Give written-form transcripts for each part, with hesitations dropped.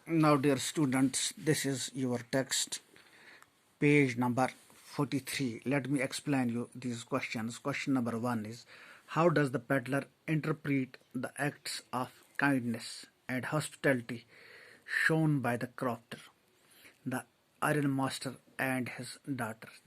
Now, dear students, this is your text, page number 43. Let me explain you these questions. Question number 1 is, how does the peddler interpret the acts of kindness and hospitality shown by the crofter, the iron master and his daughter?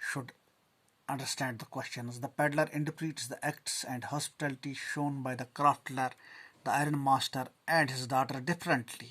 should understand the questions. The peddler interprets the acts and hospitality shown by the crafter, the iron master and his daughter differently.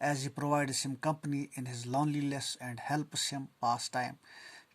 as he provides him company in his loneliness and helps him pass time.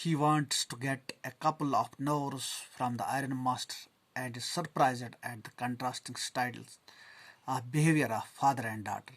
He wants to get a couple of noors from the iron master and is surprised at the contrasting styles of behavior of father and daughter.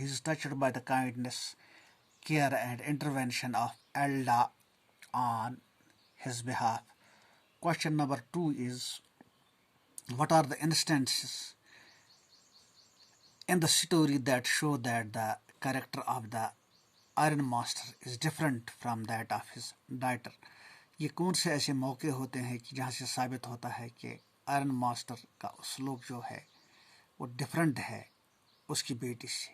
He is touched by the kindness, care and intervention of Elda on his behalf. Question number 2 is, what are the instances in the story that show that the character of the iron master is different from that of his daughter? یہ کون سے ایسے موقع ہوتے ہیں کہ جہاں سے ثابت ہوتا ہے کہ آئرن ماسٹر کا اسلوب جو ہے وہ ڈفرینٹ ہے اس کی بیٹی سے.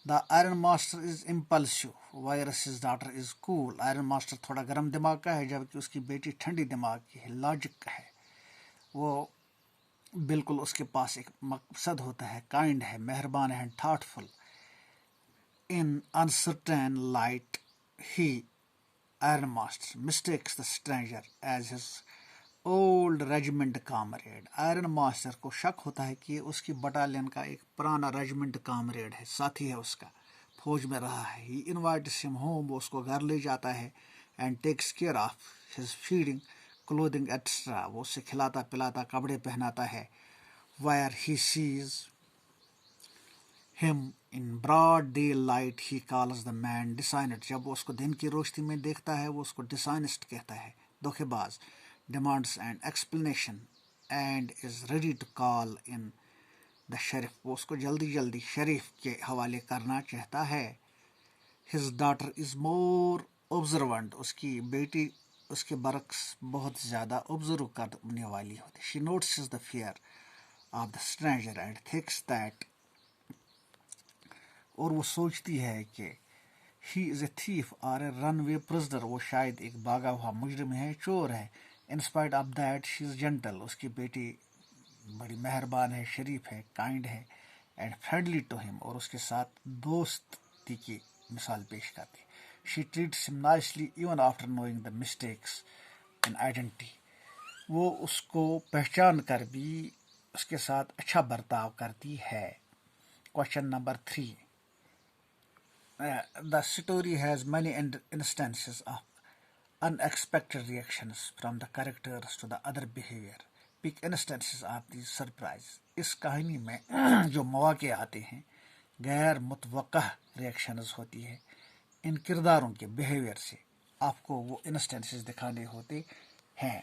The iron master is impulsive whereas his daughter is cool. Iron master تھوڑا گرم دماغ کا ہے جبکہ اس کی بیٹی ٹھنڈی دماغ کی ہے, لاجک کا ہے. وہ بالکل اس کے پاس ایک مقصد ہوتا ہے, کائنڈ ہے, مہربان ہے, thoughtful. In uncertain light he, Iron Master, mistakes the stranger as his old regiment comrade. Iron master کو شک ہوتا ہے کہ اس کی بٹالین کا ایک پرانا ریجمنٹ کامریڈ ہے, ساتھی ہے اس کا, فوج میں رہا ہے. He invites him home, وہ اس کو گھر لے جاتا ہے, and takes care of his feeding, clothing, etc. وہ اسے کھلاتا پلاتا کپڑے پہناتا ہے. Where he sees him in broad daylight he calls the man dishonest. جب وہ اس کو دن کی روشنی میں دیکھتا ہے وہ اس کو dishonest کہتا ہے, دھوکے باز. Demands an explanation and is ready to call in the sheriff. وہ اس کو جلدی جلدی شریف کے حوالے کرنا چاہتا ہے. His daughter is more observant. اس کی بیٹی اس کے برعکس بہت زیادہ observe کرنے والی ہوتی. She notices the fear of the stranger and thinks that, اور وہ سوچتی ہے کہ he is a thief or a runaway prisoner. وہ شاید ایک بھاگا ہوا مجرم ہے, چور ہے. In spite of that she is gentle. اس کی بیٹی بڑی مہربان ہے, شریف ہے, کائنڈ ہے, and friendly to him, اور اس کے ساتھ دوستی کی مثال پیش کرتی ہے. She treats him nicely even after knowing the mistakes in identity. وہ اس کو پہچان کر بھی اس کے ساتھ اچھا برتاؤ کرتی ہے. Question number 3. The story has many instances of unexpected reactions from the characters to the other behavior. Pick instances of these surprise. اس کہانی میں جو مواقع آتے ہیں غیر متوقع ریئیکشنز ہوتی ہے ان کرداروں کے بیہیویئر سے, آپ کو وہ انسٹنسز دکھانے ہوتے ہیں.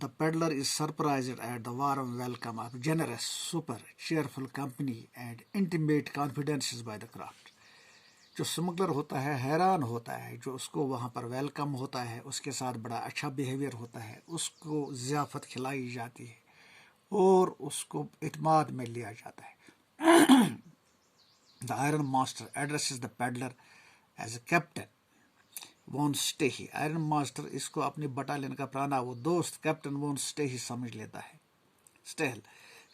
The peddler is surprised at the warm welcome of generous, super, cheerful company and intimate confidences by the craft. جو سمگلر ہوتا ہے حیران ہوتا ہے جو اس کو وہاں پر ویلکم ہوتا ہے, اس کے ساتھ بڑا اچھا بیہیویئر ہوتا ہے, اس کو ضیافت کھلائی جاتی ہے اور اس کو اعتماد میں لیا جاتا ہے. The iron master addresses the peddler as a captain وون اسٹیہی. آئرن ماسٹر اس کو اپنی بٹالین کا پرانا وہ دوست کیپٹن وون اسٹیہی سمجھ لیتا ہے. اسٹیہل.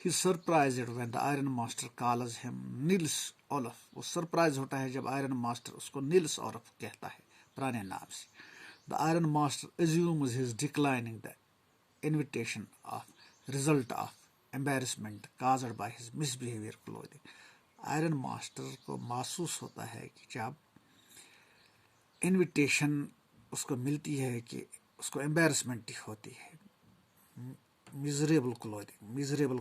He is surprised when the iron master calls him Nils Olaf. وہ سرپرائز ہوتا ہے جب آئرن ماسٹر اس کو نیلس اولف کہتا ہے پرانے نام سے. The iron master assumes his declining the invitation of result of embarrassment caused by his misbehavior clothing. Iron master کو محسوس ہوتا ہے کہ جب انویٹیشن اس کو ملتی ہے کہ اس کو امبیرسمنٹ ہوتی ہے. میزریبل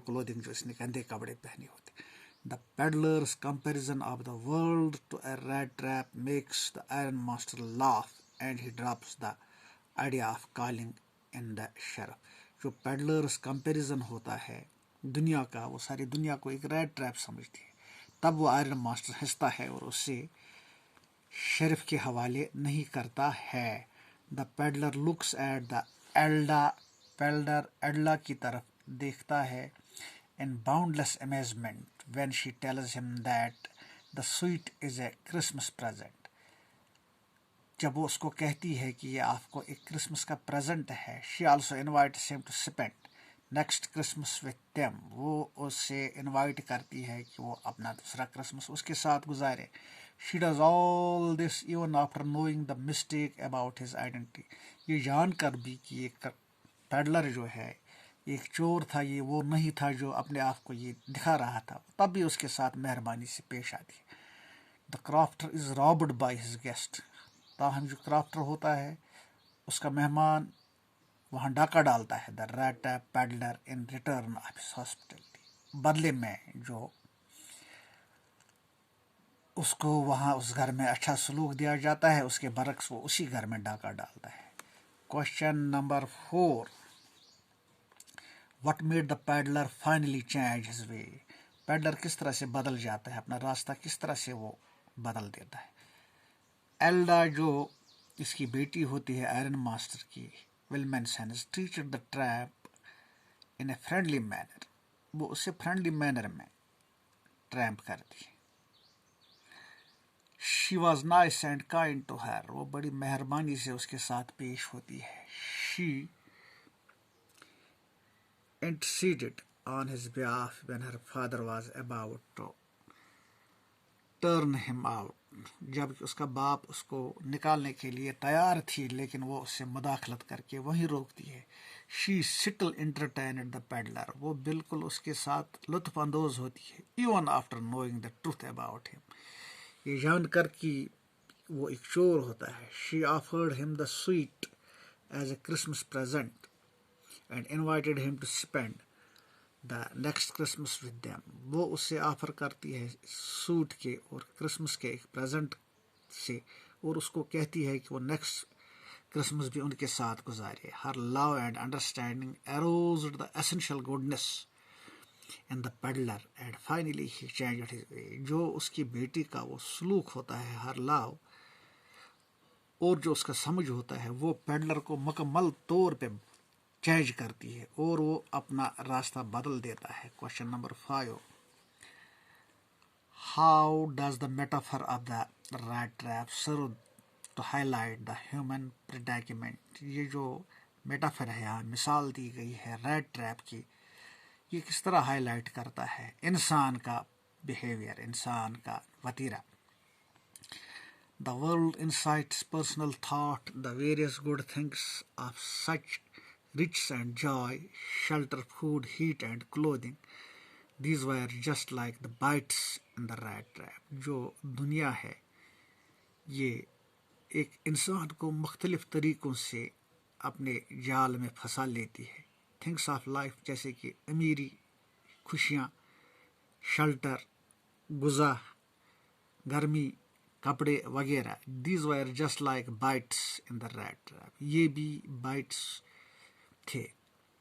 کلودنگ جو اس نے گندے کپڑے پہنے ہوتے. The peddler's comparison of the world to a rat trap makes the iron master laugh and he drops the idea of calling in the sheriff. جو پیڈلرس کمپیریزن ہوتا ہے دنیا کا، وہ ساری دنیا کو ایک ریٹ ٹریپ سمجھتی ہے. تب وہ آئرن ماسٹر ہنستا ہے اور اسے شریف کے حوالے نہیں کرتا ہے. The peddler looks at the peddler Edla کی طرف دیکھتا ہے in boundless amazement when she tells him that the sweet is a Christmas present. جب وہ اس کو کہتی ہے کہ یہ آپ کو ایک کرسمس کا پریزنٹ ہے. she also invites him to spend next Christmas with them. وہ اسے انوائٹ کرتی ہے کہ وہ اپنا دوسرا کرسمس اس کے ساتھ گزارے. she does all this even after knowing the mistake about his identity. یہ جان کر بھی کہ یہ پیڈلر جو ہے ایک چور تھا، یہ وہ نہیں تھا جو اپنے آپ کو یہ دکھا رہا تھا، تب بھی اس کے ساتھ مہربانی سے پیش آتی ہے. دا کرافٹر از رابڈ بائی ہز گیسٹ. تاہم جو کرافٹر ہوتا ہے اس کا مہمان وہاں ڈاکہ ڈالتا ہے. دا rat trap pedlar in return of his hospitality. بدلے میں جو اس کو وہاں اس گھر میں اچھا سلوک دیا جاتا ہے، اس کے برعکس وہ اسی گھر میں ڈاکہ ڈالتا ہے. Question number 4. What made the peddler finally change his way? Pedlar کس طرح سے بدل جاتا ہے، اپنا راستہ کس طرح سے وہ بدل دیتا ہے. ایلڈا جو اس کی بیٹی ہوتی ہے آئرن ماسٹر کی، Willmansson treated the tramp in a friendly manner. وہ اسے فرینڈلی مینر میں ٹریمپ کرتی ہے. She was nice and kind to her. وہ بڑی مہربانی سے اس کے ساتھ پیش ہوتی ہے. شی interceded on his behalf when her father was about to turn him out. جب اس کا باپ اس کو نکالنے کے لیے تیار تھی لیکن وہ اس سے مداخلت کر کے وہیں روکتی ہے. she still entertained the peddler. وہ بالکل اس کے ساتھ لطف اندوز ہوتی ہے. even after knowing the truth about him. یہ جان کر کہ وہ ایک چور ہوتا ہے. she offered him the sweet as a Christmas present and invited him to spend the next Christmas with them. وہ اسے آفر کرتی ہے سوٹ کے اور کرسمس کے ایک پریزنٹ سے، اور اس کو کہتی ہے کہ وہ نیکسٹ کرسمس بھی ان کے ساتھ گزارے. her love and understanding aroused the essential goodness in the peddler and finally he changed his way. جو اس کی بیٹی کا وہ سلوک ہوتا ہے her love اور جو اس کا سمجھ ہوتا ہے، وہ پیڈلر کو مکمل طور پہ چینج کرتی ہے اور وہ اپنا راستہ بدل دیتا ہے. Question number 5. How does the metaphor of the rat trap serve to highlight the human predicament. یہ جو میٹافر ہے، یہاں مثال دی گئی ہے ریٹ ٹریپ کی، یہ کس طرح ہائی لائٹ کرتا ہے انسان کا بیہیویئر، انسان کا وتیرہ. The world incites personal thought, the various good things of such riches and joy, shelter, food, heat and clothing. These were just like the bites in the rat trap. جو دنیا ہے یہ ایک انسان کو مختلف طریقوں سے اپنے جال میں پھنسا لیتی ہے. تھنگس آف لائف جیسے کہ امیری، خوشیاں، شیلٹر، غذا، گرمی، کپڑے وغیرہ. These wire just like bytes in the rat trap. یہ بھی بائٹس تھے.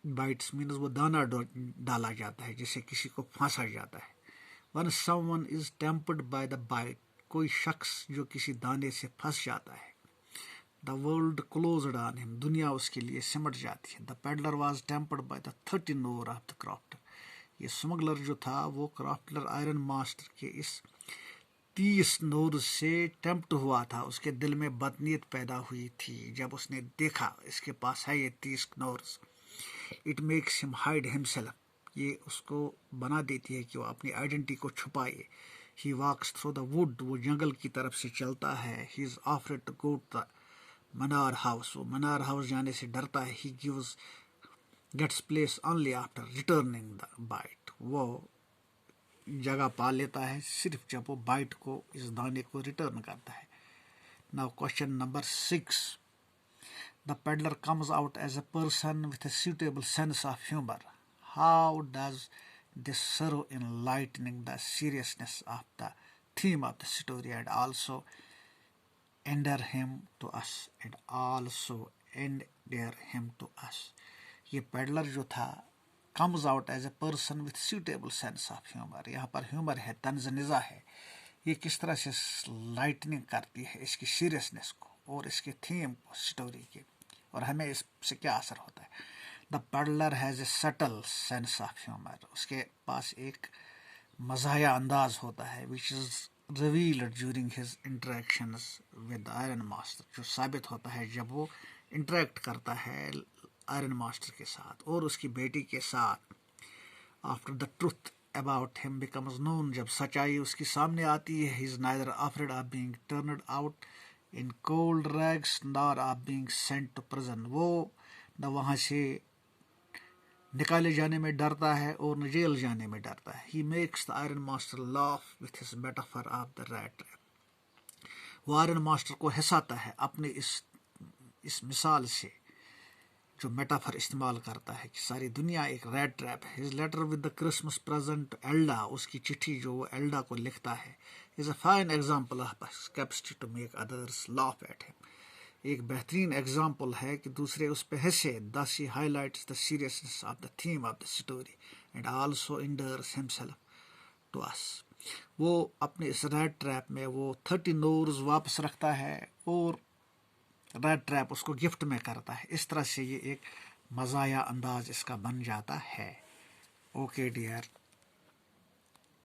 بائٹس مینز وہ دانہ ڈالا جاتا ہے جسے کسی کو پھانسا جاتا ہے. When someone is tempted by the bait. کوئی شخص جو کسی دانے سے پھنس جاتا ہے. دا ورلڈ کلوزڈ آن ہم. دنیا اس کے لیے سمٹ جاتی ہے. The peddler was tempted by the 13 kronor of the crofter. یہ سمگلر جو تھا وہ کرافٹر آئرن ماسٹر کے اس 30 نورز سے ٹیمپٹ ہوا تھا. اس کے دل میں بدنیت پیدا ہوئی تھی جب اس نے دیکھا اس کے پاس ہے یہ 30 نورز. It makes him hide himself. یہ اس کو بنا دیتی ہے کہ وہ اپنی آئیڈینٹی کو چھپائے. He walks through the wood. وہ جنگل کی طرف سے چلتا ہے. He is afraid to go to the manor house. وہ منار ہاؤس جانے سے ڈرتا ہے. He gets place only after returning the bait. وہ جگہ پا لیتا ہے صرف جب وہ بائٹ کو، اس دانے کو ریٹرن کرتا ہے. Now question number 6. The peddler comes out as a person with a suitable sense of humor. How does this serve in lightening the seriousness of the theme of the story and also endear him to us and also endear him to us. یہ pedlar جو تھا comes out as a person with suitable sense of humor. یہاں پر humour ہے، طنز نظا ہے. یہ کس طرح سے لائٹننگ کرتی ہے اس کی سیریسنس کو اور اس کے تھیم کو اسٹوری کے، اور ہمیں اس سے کیا اثر ہوتا ہے. The peddler has a subtle sense of humour. اس کے پاس ایک مزاحیہ انداز ہوتا ہے which is revealed during his interactions with the Iron Master، جو ثابت ہوتا ہے جب وہ انٹریکٹ کرتا ہے آئرن ماسٹر کے ساتھ اور اس کی بیٹی کے ساتھ. After the truth about him becomes known، جب سچائی اس کے سامنے آتی ہے، he is neither afraid of being turned out in cold rags nor of being sent to prison. وہ نہ وہاں سے نکالے جانے میں ڈرتا ہے اور نہ جیل جانے میں ڈرتا ہے. He makes the Iron Master laugh with his metaphor of the rat trap. وہ آئرن ماسٹر کو ہنساتا ہے اپنے اس مثال سے جو میٹافر استعمال کرتا ہے کہ ساری دنیا ایک ریٹ ٹریپ ہے. his letter with the Christmas present to Elda، اس کی چٹھی جو وہ ایلڈا کو لکھتا ہے is a fine example of his capacity to make others laugh at him. ایک بہترین ایگزامپل ہے کہ دوسرے اس پہ ہنسے. thus he highlights the seriousness of the theme of the story and also endears himself to us. وہ اپنے اس rate trap میں وہ 30 نورز واپس رکھتا ہے اور ریڈ ٹریپ اس کو گفٹ میں کرتا ہے. اس طرح سے یہ ایک مزاحیہ انداز اس کا بن جاتا ہے. Okay dear